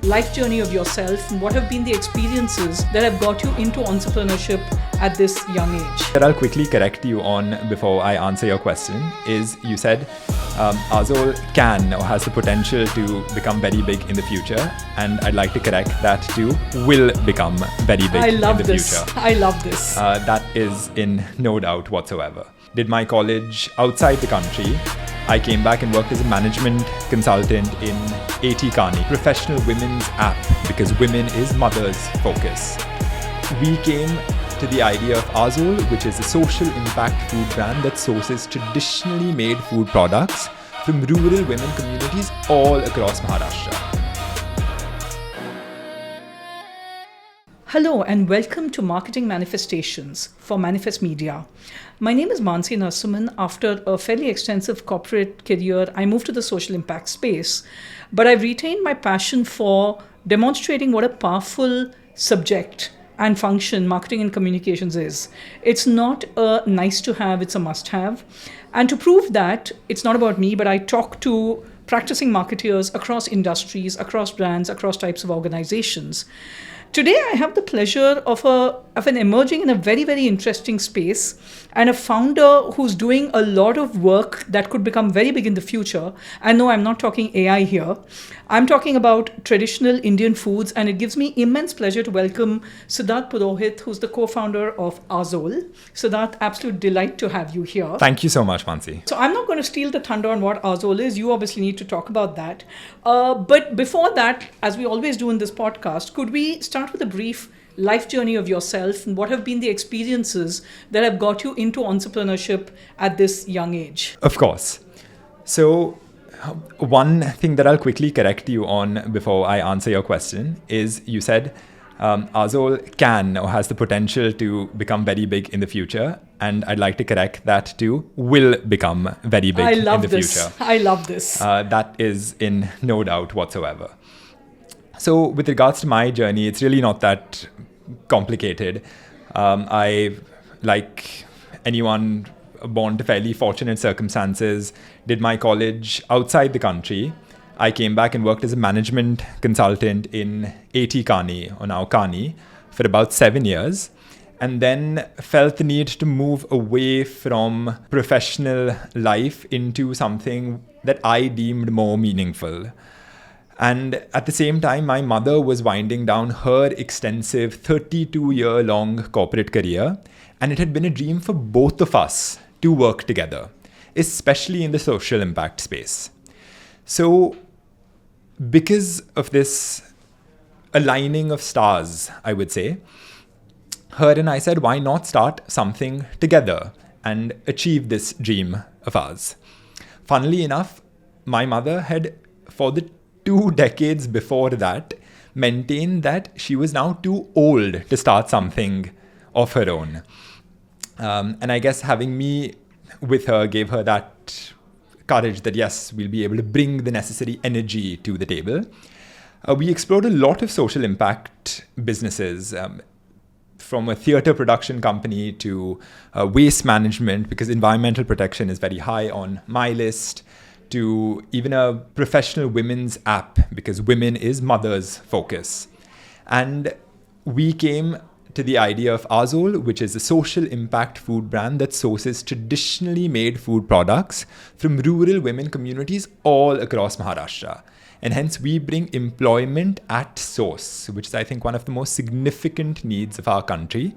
life journey of yourself and what have been the experiences that have got you into entrepreneurship at this young age. That I'll quickly correct you on before I answer your question is you said Aazol can or has the potential to become very big in the future, and I'd like to correct that to will become very big in the future. I love this. That is in no doubt whatsoever. Did my college outside the country. I came back and worked as a management consultant in Ideation, professional women's app, because women is mothers focus. We came to the idea of Aazol, which is a social impact food brand that sources traditionally made food products from rural women communities all across Maharashtra. Hello and welcome to Marketing Manifestations for Manifest Media. My name is Manasi. After a fairly extensive corporate career, I moved to the social impact space, but I've retained my passion for demonstrating what a powerful subject and function marketing and communications is. It's not a nice to have, it's a must have. And to prove that, it's not about me, but I talk to practicing marketeers across industries, across brands, across types of organizations. Today, I have the pleasure of an emerging in a very, very interesting space and a founder who's doing a lot of work that could become very big in the future. And no, I'm not talking AI here. I'm talking about traditional Indian foods, and it gives me immense pleasure to welcome Siddharth Purohit, who's the co-founder of Aazol. Siddharth, absolute delight to have you here. Thank you so much, Mansi. So I'm not going to steal the thunder on what Aazol is. You obviously need to talk about that. But before that, as we always do in this podcast, could we start with a brief life journey of yourself and what have been the experiences that have got you into entrepreneurship at this young age? Of course. So one thing that I'll quickly correct you on before I answer your question is you said Aazol can or has the potential to become very big in the future, and I'd like to correct that to will become very big in the future. I love this. That is in no doubt whatsoever. So with regards to my journey, it's really not that complicated. I, like anyone born to fairly fortunate circumstances, did my college outside the country. I came back and worked as a management consultant in Ideation, or now Kani, for about 7 years, and then felt the need to move away from professional life into something that I deemed more meaningful. And at the same time, my mother was winding down her extensive 32-year-long corporate career, and it had been a dream for both of us to work together, especially in the social impact space. So because of this aligning of stars, I would say, her and I said, why not start something together and achieve this dream of ours? Funnily enough, my mother had, for the 2 decades before that, maintained that she was now too old to start something of her own. And I guess having me with her gave her that courage that yes, we'll be able to bring the necessary energy to the table. We explored a lot of social impact businesses, from a theatre production company to waste management, because environmental protection is very high on my list, to even a professional women's app, because women is mothers focus. And we came to the idea of Aazol, which is a social impact food brand that sources traditionally made food products from rural women communities all across Maharashtra. And hence we bring employment at source, which is, I think, one of the most significant needs of our country.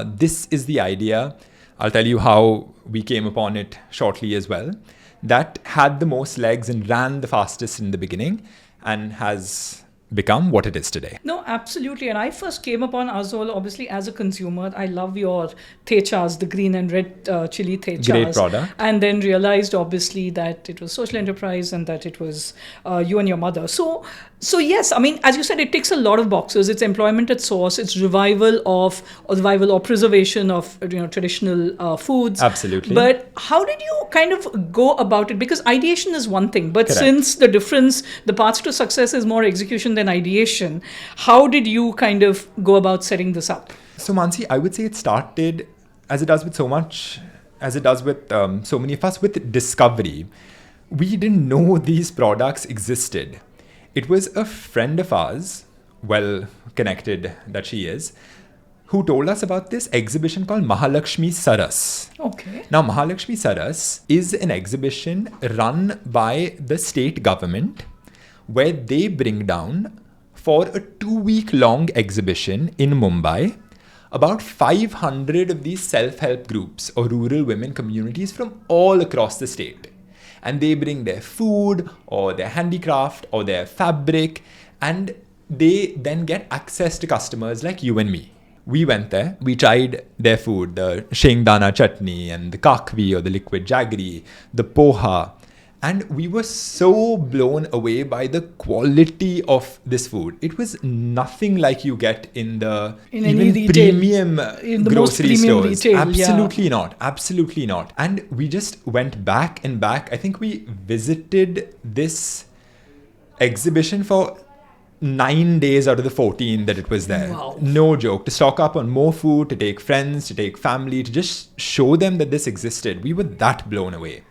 This is the idea. I'll tell you how we came upon it shortly as well. That had the most legs and ran the fastest in the beginning and has become what it is today. No, absolutely. And I first came upon Aazol obviously as a consumer. I love your thechas, the green and red chili thechas. Great product. And then realized obviously that it was social enterprise and that it was you and your mother. So yes, I mean, as you said, it ticks a lot of boxes. It's employment at source. It's revival or preservation of traditional foods. Absolutely. But how did you kind of go about it? Because ideation is one thing, but Correct. Since the path to success is more execution than ideation, how did you kind of go about setting this up? So Mansi, I would say it started, as it does with so many of us, with discovery. We didn't know these products existed. It was a friend of ours, well connected that she is, who told us about this exhibition called Mahalakshmi Saras. Okay. Now, Mahalakshmi Saras is an exhibition run by the state government where they bring down, for a 2-week long exhibition in Mumbai, about 500 of these self-help groups or rural women communities from all across the state. And they bring their food or their handicraft or their fabric, and they then get access to customers like you and me. We went there, we tried their food, the shengdana chutney and the kakvi or the liquid jaggery, the poha. And we were so blown away by the quality of this food. It was nothing like you get in the even retail, premium in the grocery most premium stores. Retail, Absolutely not. Absolutely not. And we just went back and back. I think we visited this exhibition for 9 days out of the 14 that it was there. Wow. No joke. To stock up on more food, to take friends, to take family, to just show them that this existed. We were that blown away.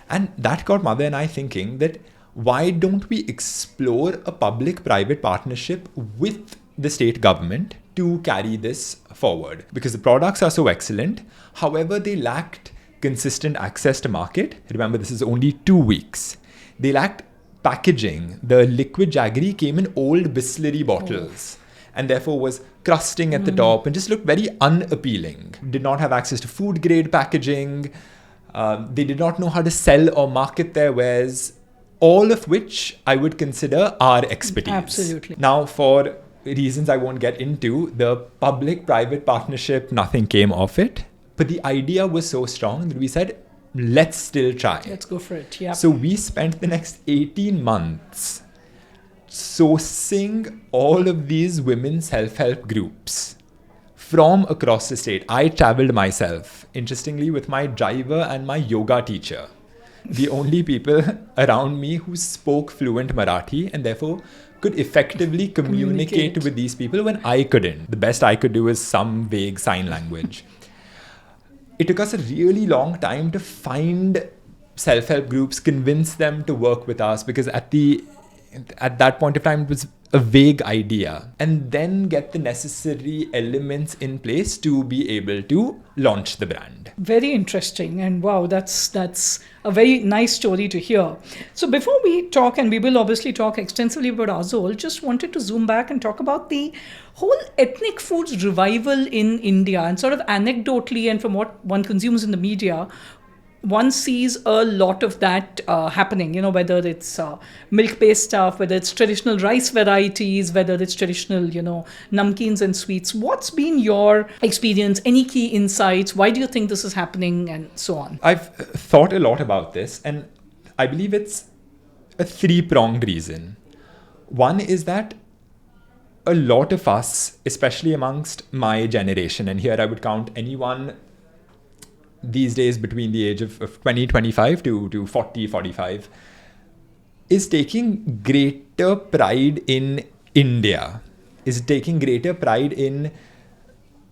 And that got Mother and I thinking that why don't we explore a public-private partnership with the state government to carry this forward? Because the products are so excellent. However, they lacked consistent access to market. Remember, this is only 2 weeks. They lacked packaging. The liquid jaggery came in old Bisleri bottles and therefore was crusting at the top and just looked very unappealing. Did not have access to food grade packaging. They did not know how to sell or market their wares, all of which I would consider our expertise. Absolutely. Now, for reasons I won't get into, the public-private partnership, nothing came of it. But the idea was so strong that we said, let's still try. Let's go for it. Yeah. So we spent the next 18 months sourcing all of these women self-help groups from across the state. I traveled myself, interestingly, with my driver and my yoga teacher. The only people around me who spoke fluent Marathi and therefore could effectively communicate with these people when I couldn't. The best I could do is some vague sign language. It took us a really long time to find self-help groups, convince them to work with us, because at that point of time, it was a vague idea, and then get the necessary elements in place to be able to launch the brand. Very interesting, and wow, that's a very nice story to hear. So before we talk, and we will obviously talk extensively about Aazol, just wanted to zoom back and talk about the whole ethnic foods revival in India, and sort of anecdotally and from what one consumes in the media, one sees a lot of that happening, whether it's milk-based stuff, whether it's traditional rice varieties, whether it's traditional, namkeens and sweets. What's been your experience? Any key insights? Why do you think this is happening, and so on? I've thought a lot about this, and I believe it's a 3-pronged reason. One is that a lot of us, especially amongst my generation, and here I would count anyone these days between the age of 20, 25 to 40, 45, is taking greater pride in India, is taking greater pride in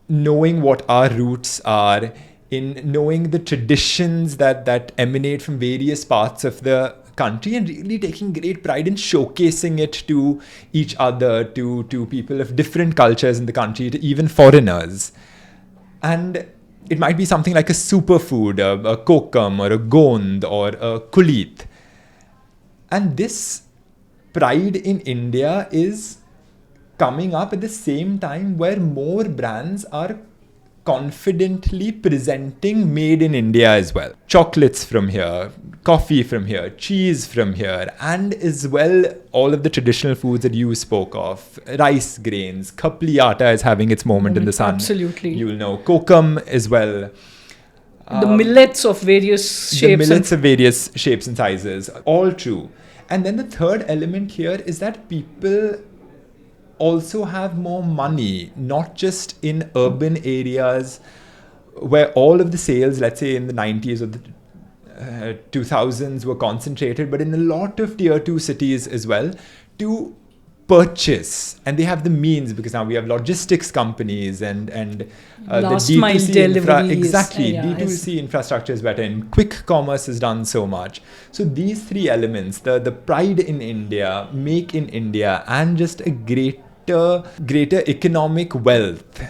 knowing what our roots are, in knowing the traditions that emanate from various parts of the country, and really taking great pride in showcasing it to each other, to people of different cultures in the country, to even foreigners. And it might be something like a superfood, a kokam or a gond or a kulit. And this pride in India is coming up at the same time where more brands are confidently presenting made in India as well. Chocolates from here, coffee from here, cheese from here, and as well all of the traditional foods that you spoke of. Rice grains, kapli atta is having its moment in the sun. Absolutely. You'll know kokam as well. The millets of various shapes. The millets of various shapes and sizes, all true. And then the third element here is that people also have more money, not just in urban areas where all of the sales, let's say in the 90s or the 2000s, were concentrated, but in a lot of tier 2 cities as well, to purchase, and they have the means, because now we have logistics companies and Last the mile D2C deliveries. exactly, Yeah, D2C infrastructure is better, and quick commerce has done so much. So these three elements, the pride in India, make in India, and just a greater economic wealth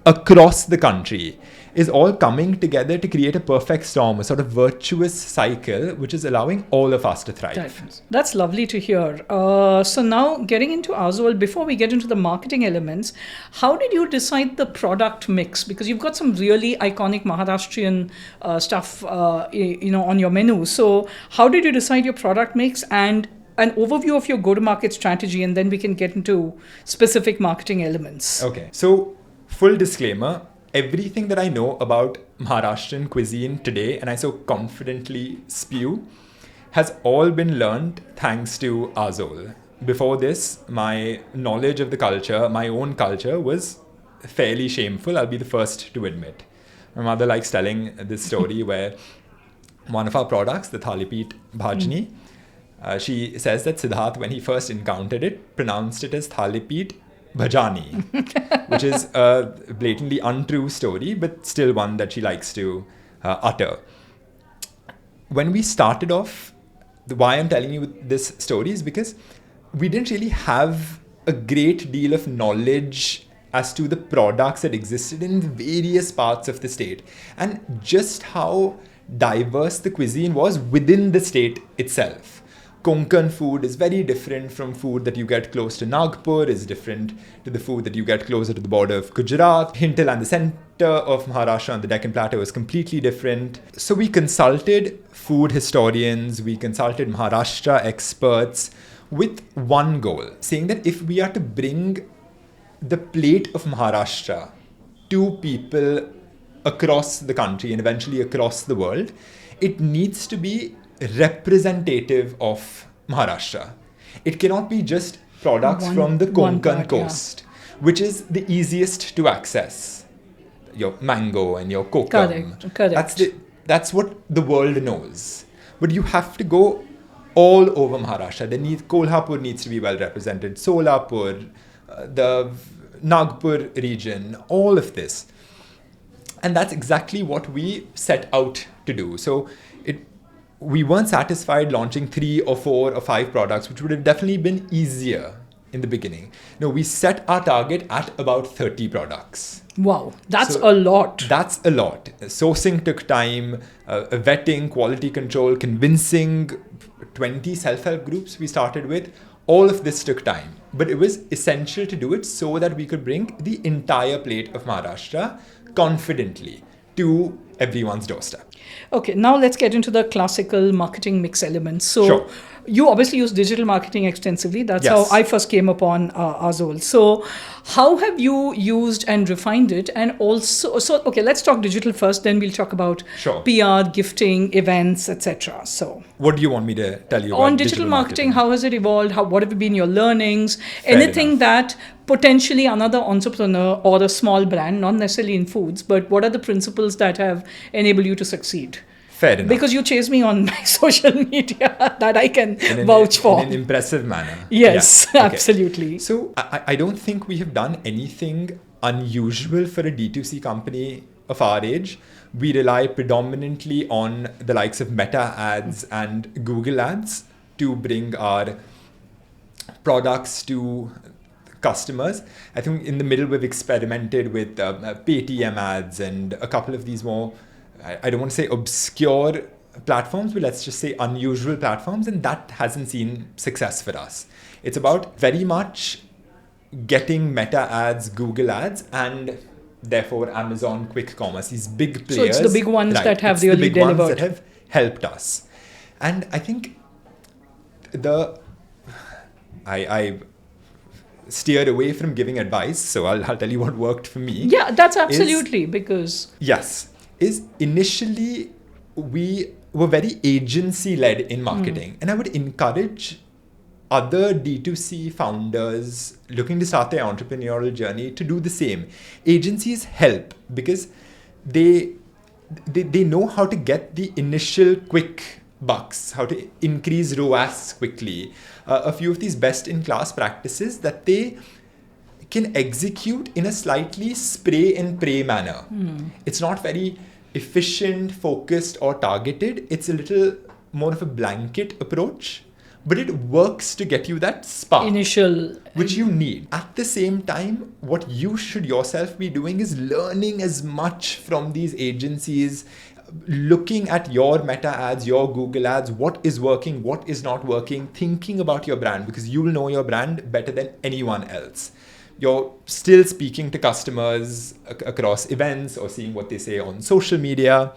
across the country, is all coming together to create a perfect storm, a sort of virtuous cycle, which is allowing all of us to thrive. That's lovely to hear. So now getting into Aazol, before we get into the marketing elements, how did you decide the product mix? Because you've got some really iconic Maharashtrian stuff, on your menu. So how did you decide your product mix, and an overview of your go-to-market strategy, and then we can get into specific marketing elements. Okay, so full disclaimer, everything that I know about Maharashtrian cuisine today, and I so confidently spew, has all been learned thanks to Aazol. Before this, my knowledge of the culture, my own culture, was fairly shameful, I'll be the first to admit. My mother likes telling this story where one of our products, the Thalipeet Bhajni, she says that Siddharth, when he first encountered it, pronounced it as Thalipeet Bhajani, which is a blatantly untrue story, but still one that she likes to utter. When we started off, why I'm telling you this story is because we didn't really have a great deal of knowledge as to the products that existed in various parts of the state, and just how diverse the cuisine was within the state itself. Konkan food is very different from food that you get close to Nagpur, is different to the food that you get closer to the border of Gujarat. Hinterland, the center of Maharashtra on the Deccan Plateau, is completely different. So we consulted food historians, we consulted Maharashtra experts with one goal, saying that if we are to bring the plate of Maharashtra to people across the country and eventually across the world, it needs to be representative of Maharashtra. It cannot be just products from the Konkan coast, which is the easiest to access. Your mango and your kokum. Correct. That's what the world knows. But you have to go all over Maharashtra. Kolhapur needs to be well represented, Solapur, the Nagpur region, all of this. And that's exactly what we set out to do. So we weren't satisfied launching 3 or 4 or 5 products, which would have definitely been easier in the beginning. No, we set our target at about 30 products. Wow, that's a lot. That's a lot. Sourcing took time, vetting, quality control, convincing 20 self-help groups we started with. All of this took time, but it was essential to do it so that we could bring the entire plate of Maharashtra confidently to everyone's doorstep. Okay, now let's get into the classical marketing mix elements. So you obviously use digital marketing extensively. That's how I first came upon Aazol. So how have you used and refined it? And also, okay, let's talk digital first, then we'll talk about PR, gifting, events, etc. So what do you want me to tell you about on digital marketing? How has it evolved? What have been your learnings? Anything that potentially another entrepreneur or a small brand, not necessarily in foods, but what are the principles that have enabled you to succeed? Fair enough. Because you chase me on my social media that I can vouch for. In an impressive manner. Yes, absolutely. So I don't think we have done anything unusual for a D2C company of our age. We rely predominantly on the likes of Meta ads and Google ads to bring our products to customers. I think in the middle we've experimented with Paytm ads and a couple of these more, I don't want to say obscure platforms, but let's just say unusual platforms, and that hasn't seen success for us. It's about very much getting Meta ads, Google ads, and therefore Amazon quick commerce, these big players. So it's the big ones that have really delivered. Ones that have helped us. And I think I steered away from giving advice, so I'll tell you what worked for me. Yeah, that's absolutely because... Yes. Is initially we were very agency-led in marketing. And I would encourage other D2C founders looking to start their entrepreneurial journey to do the same. Agencies help because they know how to get the initial quick bucks, how to increase ROAS quickly, a few of these best-in-class practices that they can execute in a slightly spray and pray manner. It's not very efficient, focused, or targeted. It's a little more of a blanket approach, but it works to get you that spark Initial. which you need. At the same time, what you should yourself be doing is learning as much from these agencies, looking at your meta ads, your Google ads, what is working, what is not working, thinking about your brand, because you will know your brand better than anyone else. You're still speaking to customers across events or seeing what they say on social media.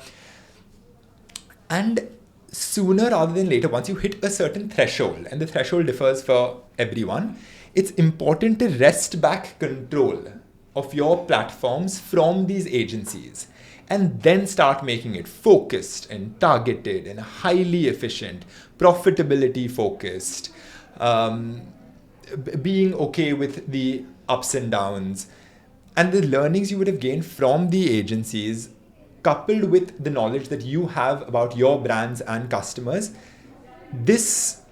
And sooner rather than later, once you hit a certain threshold, and the threshold differs for everyone, it's important to wrest back control of your platforms from these agencies and then start making it focused and targeted and highly efficient, profitability focused, being okay with the ups and downs. And the learnings you would have gained from the agencies, coupled with the knowledge that you have about your brands and customers, this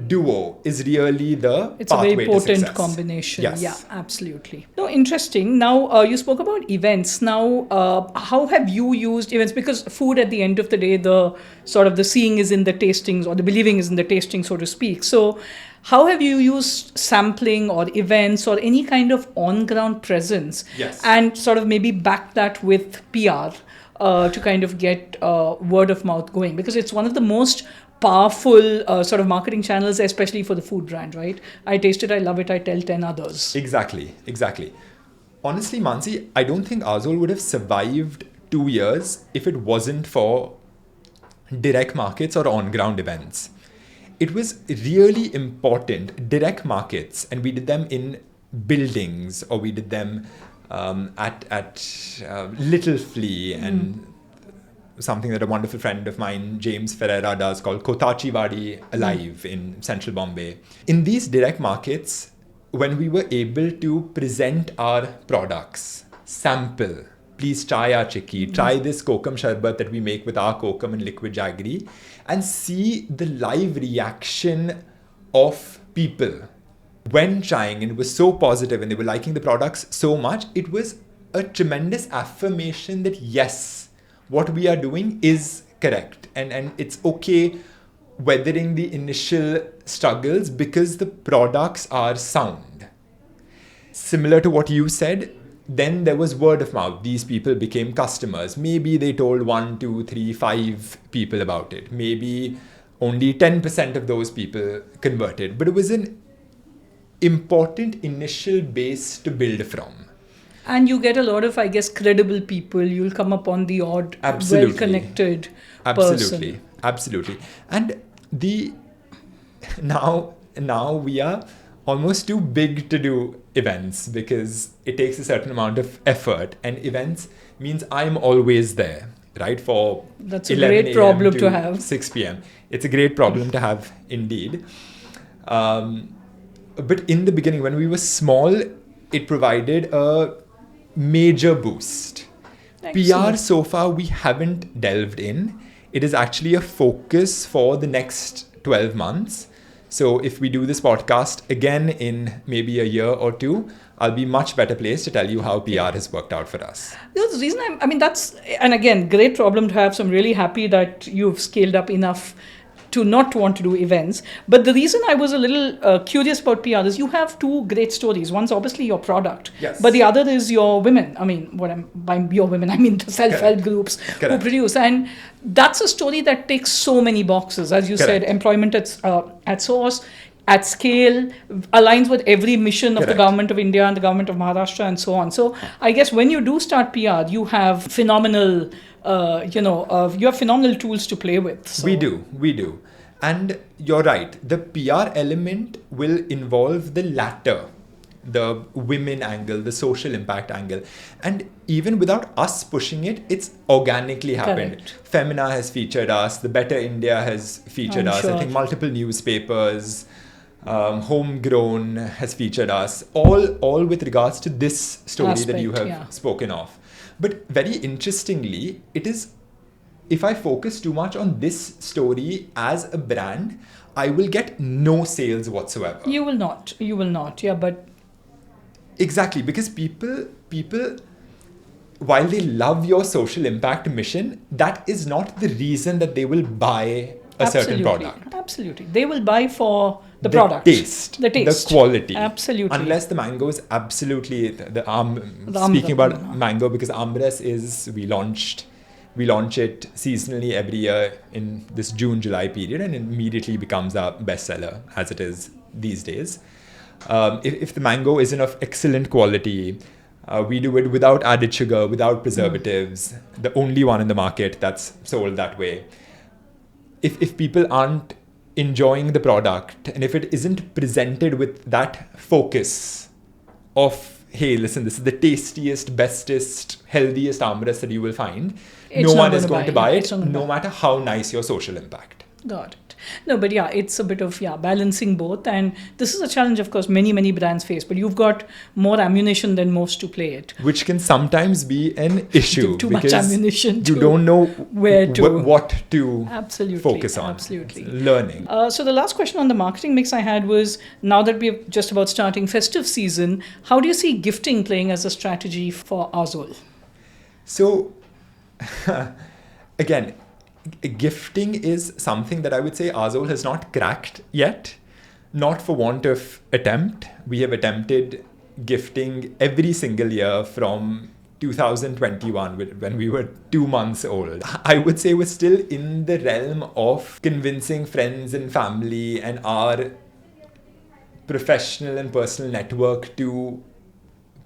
duo is really the It's a pathway very to potent success. combination. Yes. Yeah, absolutely. No, interesting. Now, you spoke about events. Now, how have you used events? Because food, at the end of the day, the sort of the seeing is in the tastings, or the believing is in the tasting, so to speak. So, how have you used sampling or events or any kind of on-ground presence, Yes. and sort of maybe back that with PR to kind of get word of mouth going? Because it's one of the most powerful sort of marketing channels, especially for the food brand, right? I taste it, I love it, I tell 10 others. Exactly. Honestly, Mansi, I don't think Aazol would have survived 2 years if it wasn't for direct markets or on-ground events. It was really important, direct markets, and we did them in buildings, or we did them at Little Flea and something that a wonderful friend of mine, James Ferreira, does called Kotachi Wadi Alive in central Bombay. In these direct markets, when we were able to present our products, sample, please try our chikki, try this kokum sharbat that we make with our kokum and liquid jaggery, and see the live reaction of people when trying, and it was so positive and they were liking the products so much, it was a tremendous affirmation that yes, what we are doing is correct, and it's okay weathering the initial struggles because the products are sound. Similar to what you said, then there was word of mouth. These people became customers. Maybe they told 1, 2, 3, 5 people about it. Maybe only 10% of those people converted. But it was an important initial base to build from. And you get a lot of, I guess, credible people. You'll come upon the odd, Absolutely. well-connected person. Absolutely. And now we are almost too big to do events because it takes a certain amount of effort, and events means I'm always there, right? For That's a great problem to have. 6 p.m. It's a great problem to have indeed. But in the beginning, when we were small, it provided a major boost. Excellent. PR so far we haven't delved in. It is actually a focus for the next 12 months. So if we do this podcast again in maybe a year or two, I'll be much better placed to tell you how PR has worked out for us. The reason that's, and again, great problem to have. So I'm really happy that you've scaled up enough to not want to do events. But the reason I was a little curious about PR is you have two great stories. One's obviously your product, Yes. but the other is your women. By your women, I mean the self-help Correct. groups who Correct. produce. And that's a story that ticks so many boxes. As you said, Correct. employment at source, at scale, aligns with every mission of the Correct. government of India and the government of Maharashtra and so on. So I guess when you do start PR, you have phenomenal, you have phenomenal tools to play with. So. We do. And you're right. The PR element will involve the latter, the women angle, the social impact angle. And even without us pushing it, it's organically happened. Correct. Femina has featured us. The Better India has featured I'm us. sure. I think multiple newspapers, Homegrown has featured us. All with regards to this story that you Aspect, have yeah. spoken of. But very interestingly, it is if I focus too much on this story as a brand, I will get no sales whatsoever. You will not. Yeah, but Exactly, because people, while they love your social impact mission, that is not the reason that they will buy a certain product. Absolutely. They will buy for the product. Taste. The taste. The quality. Absolutely. Unless the mango is absolutely The speaking about amra. mango, because Amras is we launch it seasonally every year in this June-July period, and it immediately becomes a bestseller as it is these days. If the mango isn't of excellent quality, we do it without added sugar, without preservatives, the only one in the market that's sold that way. If people aren't enjoying the product, and if it isn't presented with that focus of, hey, listen, this is the tastiest, bestest, healthiest armrest that you will find, no one is going to buy it, no matter how nice your social impact. Got it. No, but yeah, it's a bit of balancing both, and this is a challenge, of course, many brands face. But you've got more ammunition than most to play it, which can sometimes be an issue. Too much ammunition. You don't know what to focus on. Absolutely, learning. So the last question on the marketing mix I had was: now that we're just about starting festive season, how do you see gifting playing as a strategy for Aazol? So, again, gifting is something that I would say Aazol has not cracked yet, not for want of attempt. We have attempted gifting every single year from 2021, when we were 2 months old. I would say we're still in the realm of convincing friends and family and our professional and personal network to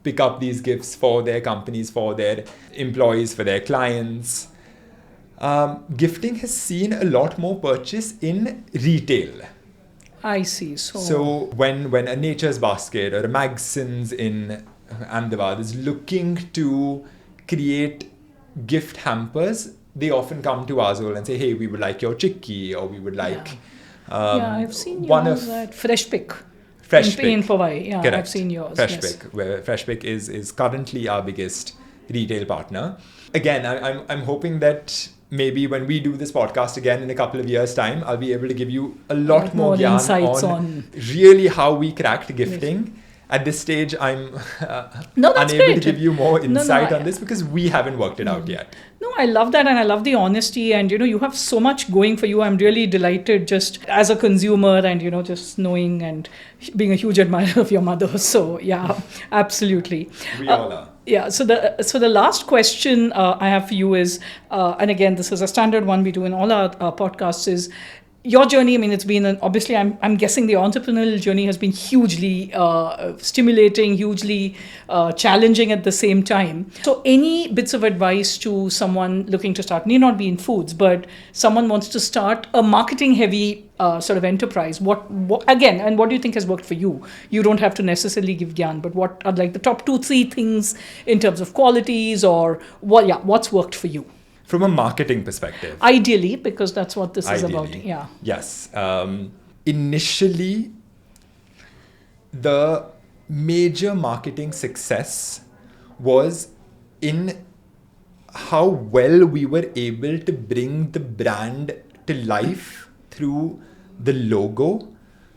pick up these gifts for their companies, for their employees, for their clients. Gifting has seen a lot more purchase in retail. I see. So when a Nature's Basket or a Magson's in Ahmedabad is looking to create gift hampers, they often come to Aazol and say, hey, we would like your chikki, or we would like... I've seen yours at Fresh Pick. In Powai. Yeah, correct. I've seen yours. Fresh Pick, where Fresh Pick is currently our biggest retail partner. Again, I'm hoping that maybe when we do this podcast again in a couple of years' time, I'll be able to give you a lot more insights on really how we cracked gifting. Yes. At this stage, I'm unable to give you more insight on this because we haven't worked it out yet. No, I love that, and I love the honesty, and you have so much going for you. I'm really delighted just as a consumer, and just knowing and being a huge admirer of your mother. So yeah, absolutely. We all are. Yeah. So the last question I have for you is, and again, this is a standard one we do in all our podcasts, is your journey. I mean, it's been obviously, I'm guessing the entrepreneurial journey has been hugely stimulating, hugely challenging at the same time. So any bits of advice to someone looking to start, need not be in foods, but someone wants to start a marketing heavy sort of enterprise. What again, and what do you think has worked for you? You don't have to necessarily give gyan, but what are like the top 2-3 things in terms of qualities, or what's worked for you? From a marketing perspective. Ideally, because that's what this is about. Yeah. Yes. Initially, the major marketing success was in how well we were able to bring the brand to life through the logo,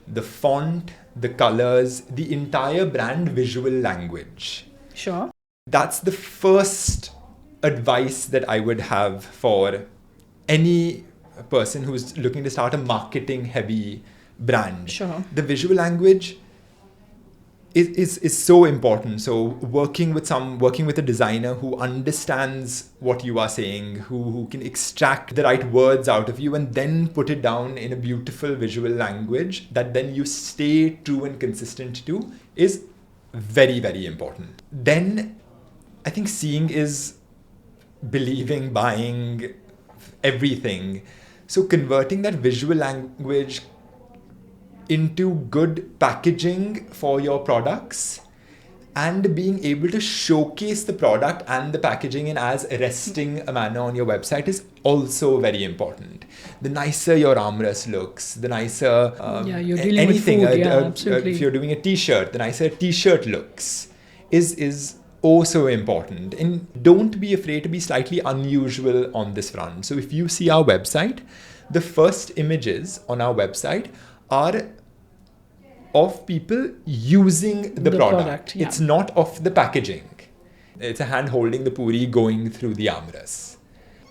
the font, the colors, the entire brand visual language. Sure. That's the first advice that I would have for any person who's looking to start a marketing heavy brand. Sure. The visual language is so important. So working with a designer who understands what you are saying, who can extract the right words out of you and then put it down in a beautiful visual language that then you stay true and consistent to, is very, very important. Then I think seeing is believing, buying, everything. So converting that visual language into good packaging for your products and being able to showcase the product and the packaging in as arresting a manner on your website is also very important. The nicer your armrest looks, the nicer you're dealing anything with food, absolutely. If you're doing a t-shirt, the nicer t-shirt looks is oh so important. And don't be afraid to be slightly unusual on this front. So if you see our website, the first images on our website are of people using the product. Yeah. It's not of the packaging. It's a hand holding the puri going through the amras.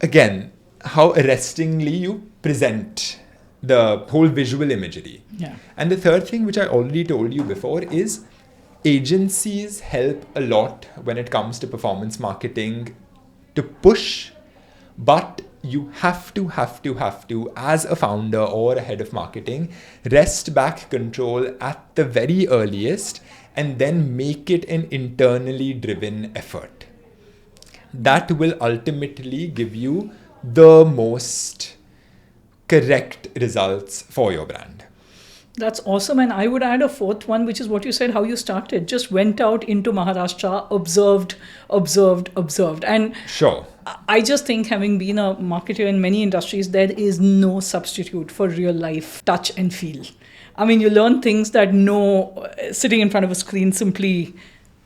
Again, how arrestingly you present the whole visual imagery. Yeah. And the third thing, which I already told you before, is agencies help a lot when it comes to performance marketing to push, but you have to, as a founder or a head of marketing, wrest back control at the very earliest and then make it an internally driven effort. That will ultimately give you the most correct results for your brand. That's awesome. And I would add a fourth one, which is what you said, how you started. Just went out into Maharashtra, observed. And sure. I just think, having been a marketer in many industries, there is no substitute for real life touch and feel. I mean, you learn things that sitting in front of a screen simply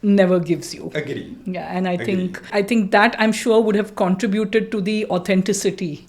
never gives you. Agree. Yeah, and I think that, I'm sure, would have contributed to the authenticity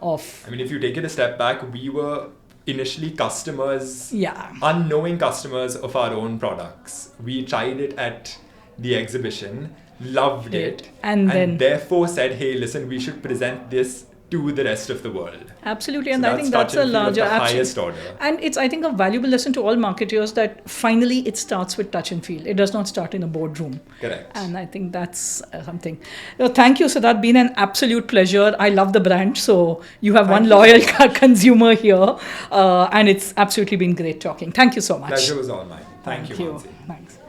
of... I mean, if you take it a step back, we were initially customers, yeah, unknowing customers of our own products. We tried it at the exhibition, loved it, and then therefore said, hey, listen, we should present this to the rest of the world. Absolutely. And I think that's a larger, highest order. And it's, I think, a valuable lesson to all marketers that finally it starts with touch and feel. It does not start in a boardroom. Correct. And I think that's something. Thank you, Siddharth. Been an absolute pleasure. I love the brand. So you have one loyal consumer here. And it's absolutely been great talking. Thank you so much. Pleasure was all mine. Thank you, Manasi. Thanks.